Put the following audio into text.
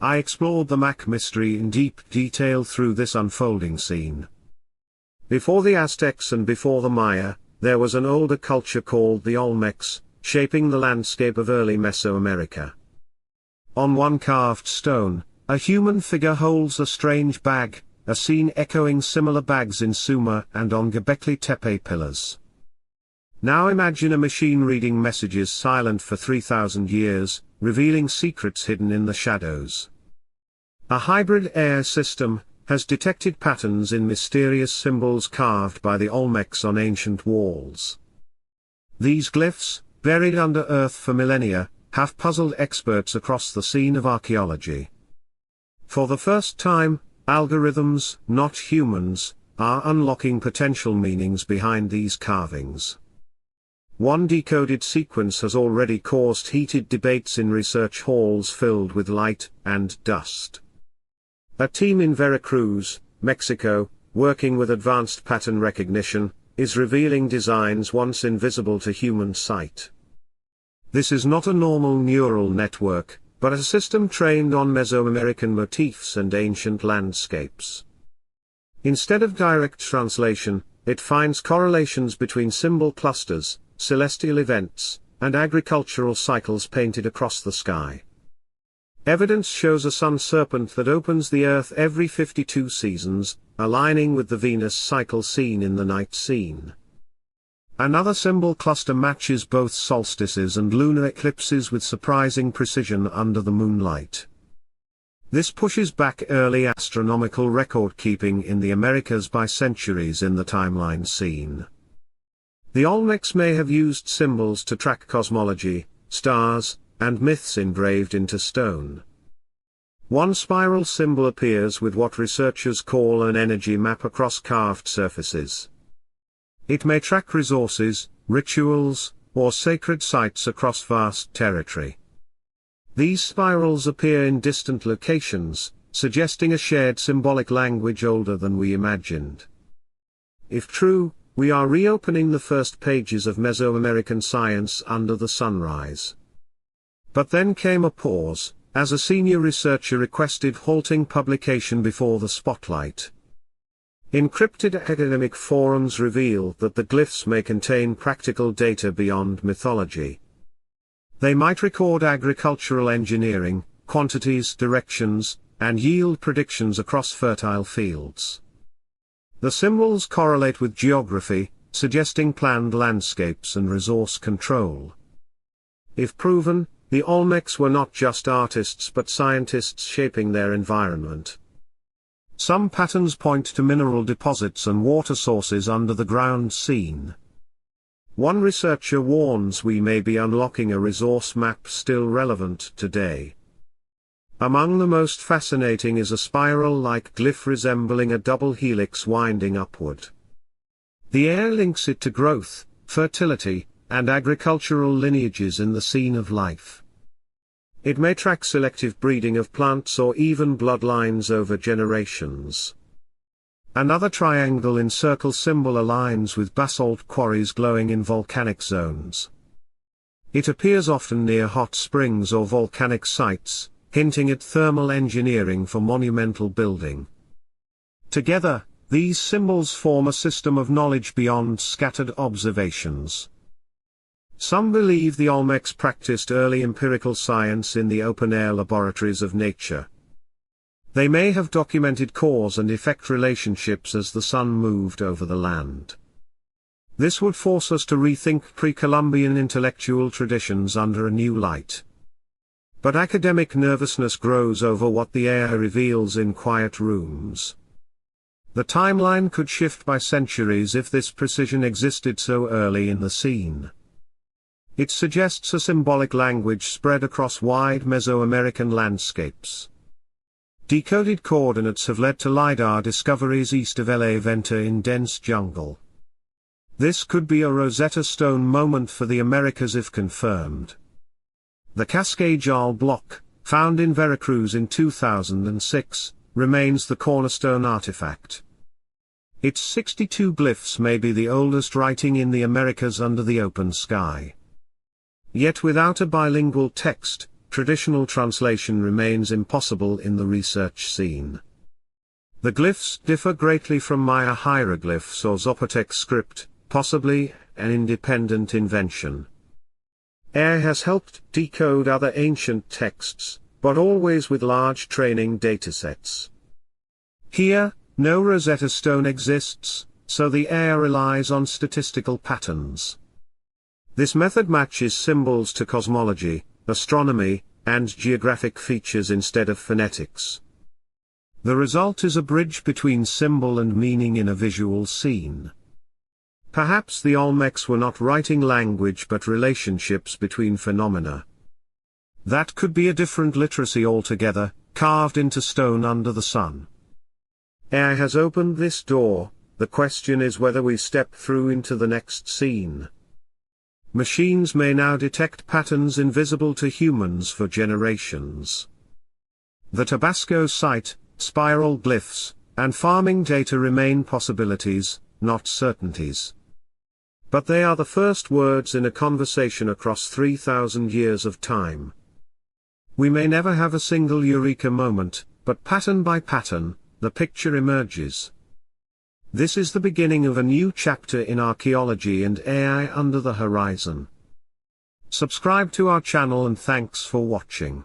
I explored the Mac mystery in deep detail through this unfolding scene. Before the Aztecs and before the Maya, there was an older culture called the Olmecs, shaping the landscape of early Mesoamerica. On one carved stone, a human figure holds a strange bag, a scene echoing similar bags in Sumer and on Göbekli Tepe pillars. Now imagine a machine reading messages silent for 3,000 years, revealing secrets hidden in the shadows. A hybrid air system has detected patterns in mysterious symbols carved by the Olmecs on ancient walls. These glyphs, buried under earth for millennia, have puzzled experts across the scene of archaeology. For the first time, algorithms, not humans, are unlocking potential meanings behind these carvings. One decoded sequence has already caused heated debates in research halls filled with light and dust. A team in Veracruz, Mexico, working with advanced pattern recognition, is revealing designs once invisible to human sight. This is not a normal neural network, but a system trained on Mesoamerican motifs and ancient landscapes. Instead of direct translation, it finds correlations between symbol clusters, celestial events, and agricultural cycles painted across the sky. Evidence shows a sun serpent that opens the Earth every 52 seasons, aligning with the Venus cycle seen in the night scene. Another symbol cluster matches both solstices and lunar eclipses with surprising precision under the moonlight. This pushes back early astronomical record-keeping in the Americas by centuries in the timeline scene. The Olmecs may have used symbols to track cosmology, stars, and myths engraved into stone. One spiral symbol appears with what researchers call an energy map across carved surfaces. It may track resources, rituals, or sacred sites across vast territory. These spirals appear in distant locations, suggesting a shared symbolic language older than we imagined. If true, we are reopening the first pages of Mesoamerican science under the sunrise. But then came a pause, as a senior researcher requested halting publication before the spotlight. Encrypted academic forums reveal that the glyphs may contain practical data beyond mythology. They might record agricultural engineering, quantities, directions, and yield predictions across fertile fields. The symbols correlate with geography, suggesting planned landscapes and resource control. If proven, the Olmecs were not just artists but scientists shaping their environment. Some patterns point to mineral deposits and water sources under the ground scene. One researcher warns we may be unlocking a resource map still relevant today. Among the most fascinating is a spiral-like glyph resembling a double helix winding upward. The air links it to growth, fertility, and agricultural lineages in the scene of life. It may track selective breeding of plants or even bloodlines over generations. Another triangle in circle symbol aligns with basalt quarries glowing in volcanic zones. It appears often near hot springs or volcanic sites, hinting at thermal engineering for monumental building. Together, these symbols form a system of knowledge beyond scattered observations. Some believe the Olmecs practiced early empirical science in the open-air laboratories of nature. They may have documented cause and effect relationships as the sun moved over the land. This would force us to rethink pre-Columbian intellectual traditions under a new light. But academic nervousness grows over what the air reveals in quiet rooms. The timeline could shift by centuries if this precision existed so early in the scene. It suggests a symbolic language spread across wide Mesoamerican landscapes. Decoded coordinates have led to LiDAR discoveries east of La Venta in dense jungle. This could be a Rosetta Stone moment for the Americas if confirmed. The Cascade block, found in Veracruz in 2006, remains the cornerstone artifact. Its 62 glyphs may be the oldest writing in the Americas under the open sky. Yet without a bilingual text, traditional translation remains impossible in the research scene. The glyphs differ greatly from Maya hieroglyphs or Zapotec script, possibly an independent invention. AI has helped decode other ancient texts, but always with large training datasets. Here, no Rosetta Stone exists, so the AI relies on statistical patterns. This method matches symbols to cosmology, astronomy, and geographic features instead of phonetics. The result is a bridge between symbol and meaning in a visual scene. Perhaps the Olmecs were not writing language but relationships between phenomena. That could be a different literacy altogether, carved into stone under the sun. AI has opened this door, the question is whether we step through into the next scene. Machines may now detect patterns invisible to humans for generations. The Tabasco site, spiral glyphs, and farming data remain possibilities, not certainties. But they are the first words in a conversation across 3,000 years of time. We may never have a single eureka moment, but pattern by pattern, the picture emerges. This is the beginning of a new chapter in archaeology and AI under the horizon. Subscribe to our channel and thanks for watching.